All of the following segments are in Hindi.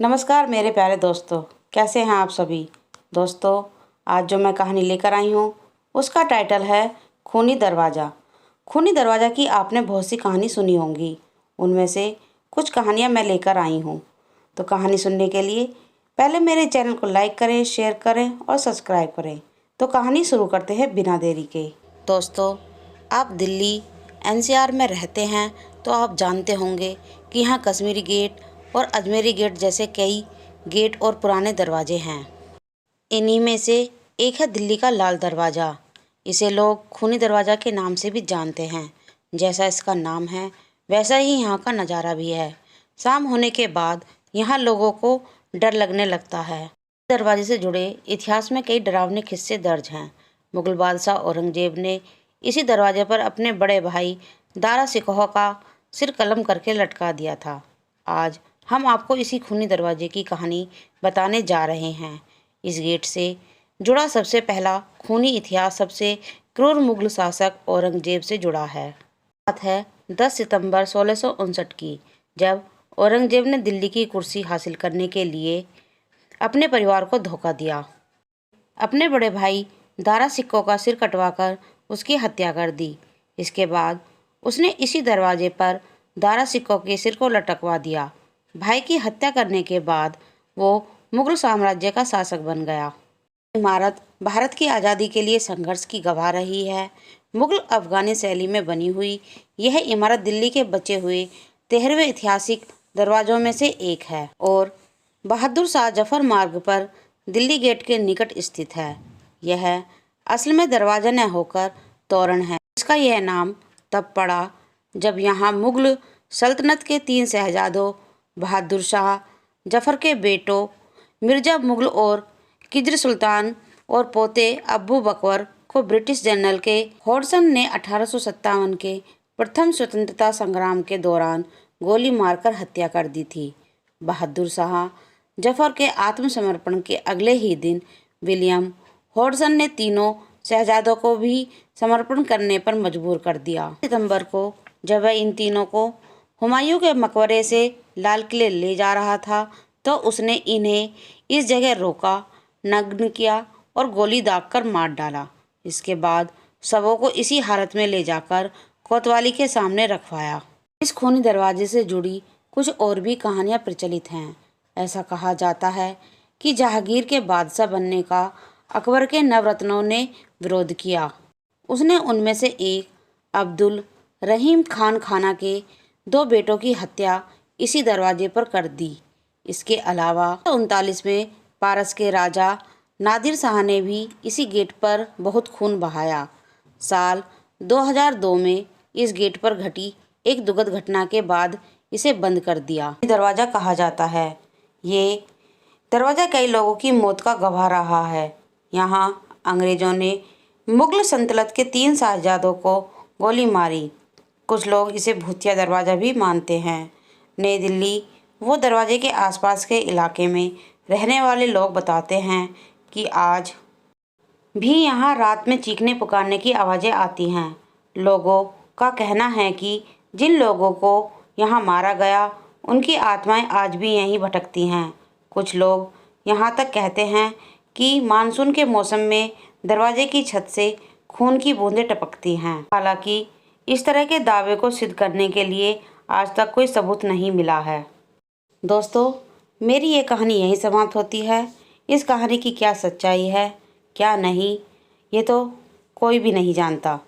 नमस्कार मेरे प्यारे दोस्तों, कैसे हैं आप सभी। दोस्तों, आज जो मैं कहानी लेकर आई हूँ उसका टाइटल है खूनी दरवाज़ा। खूनी दरवाज़ा की आपने बहुत सी कहानी सुनी होंगी, उनमें से कुछ कहानियाँ मैं लेकर आई हूँ। तो कहानी सुनने के लिए पहले मेरे चैनल को लाइक करें, शेयर करें और सब्सक्राइब करें। तो कहानी शुरू करते हैं बिना देरी के। दोस्तों, आप दिल्ली एनसीआर में रहते हैं तो आप जानते होंगे कि यहाँ कश्मीरी गेट और अजमेरी गेट जैसे कई गेट और पुराने दरवाजे हैं। इन्हीं में से एक है दिल्ली का लाल दरवाज़ा। इसे लोग खूनी दरवाज़ा के नाम से भी जानते हैं। जैसा इसका नाम है वैसा ही यहाँ का नज़ारा भी है। शाम होने के बाद यहाँ लोगों को डर लगने लगता है। दरवाजे से जुड़े इतिहास में कई डरावने किस्से दर्ज हैं। मुगल बादशाह औरंगजेब ने इसी दरवाजे पर अपने बड़े भाई दारा सिकोह का सिर कलम करके लटका दिया था। आज हम आपको इसी खूनी दरवाजे की कहानी बताने जा रहे हैं। इस गेट से जुड़ा सबसे पहला खूनी इतिहास सबसे क्रूर मुगल शासक औरंगजेब से जुड़ा है। बात है 10 सितंबर 1659 की, जब औरंगजेब ने दिल्ली की कुर्सी हासिल करने के लिए अपने परिवार को धोखा दिया। अपने बड़े भाई दारा सिकोह का सिर कटवाकर उसकी हत्या कर दी। इसके बाद उसने इसी दरवाजे पर दारा सिकोह के सिर को लटकवा दिया। भाई की हत्या करने के बाद वो मुगल साम्राज्य का शासक बन गया। इमारत भारत की आज़ादी के लिए संघर्ष की गवाह रही है। मुगल अफगानी शैली में बनी हुई यह इमारत दिल्ली के बचे हुए 13वें ऐतिहासिक दरवाजों में से एक है और बहादुर शाह जफर मार्ग पर दिल्ली गेट के निकट स्थित है। यह असल में दरवाजा न होकर तोरण है। इसका यह नाम तब पड़ा जब यहाँ मुगल सल्तनत के 3 शहजादों बहादुर शाह जफर के बेटों मिर्जा मुगल और किजर सुल्तान और पोते अब्बू बकर को ब्रिटिश जनरल के हॉडसन ने 1857 के प्रथम स्वतंत्रता संग्राम के दौरान गोली मारकर हत्या कर दी थी। बहादुर शाह जफर के आत्मसमर्पण के अगले ही दिन विलियम हॉडसन ने तीनों शहजादों को भी समर्पण करने पर मजबूर कर दिया। सितंबर को जब वह इन तीनों को हुमायूं के मकबरे से लाल किले ले जा रहा था तो उसने इन्हें इस जगह रोका, नग्न किया और गोली दागकर मार डाला। इसके बाद शवों को इसी हालत में ले जाकर कोतवाली के सामने रखवाया। इस खूनी दरवाजे से जुड़ी कुछ और भी कहानियां प्रचलित हैं। ऐसा कहा जाता है कि जहांगीर के बादशाह बनने का अकबर के नवरत्नों ने विरोध किया। उसने उनमें से एक अब्दुल रहीम खान खाना के 2 बेटों की हत्या इसी दरवाजे पर कर दी। इसके अलावा 1939 में पारस के राजा नादिर शाह ने भी इसी गेट पर बहुत खून बहाया। साल 2002 में इस गेट पर घटी एक दुखद घटना के बाद इसे बंद कर दिया। दरवाज़ा कहा जाता है। ये दरवाज़ा कई लोगों की मौत का गवाह रहा है। यहाँ अंग्रेज़ों ने मुगल सल्तनत के 3 शहजादों को गोली मारी। कुछ लोग इसे भूतिया दरवाज़ा भी मानते हैं। नई दिल्ली वो दरवाजे के आसपास के इलाके में रहने वाले लोग बताते हैं कि आज भी यहाँ रात में चीखने पुकारने की आवाज़ें आती हैं। लोगों का कहना है कि जिन लोगों को यहाँ मारा गया उनकी आत्माएं आज भी यहीं भटकती हैं। कुछ लोग यहाँ तक कहते हैं कि मानसून के मौसम में दरवाजे की छत से खून की बूंदें टपकती हैं। हालांकि इस तरह के दावे को सिद्ध करने के लिए आज तक कोई सबूत नहीं मिला है। दोस्तों, मेरी ये कहानी यहीं समाप्त होती है। इस कहानी की क्या सच्चाई है, क्या नहीं, ये तो कोई भी नहीं जानता।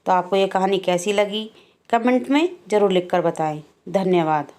तो आपको ये कहानी कैसी लगी कमेंट में ज़रूर लिखकर बताएं। धन्यवाद।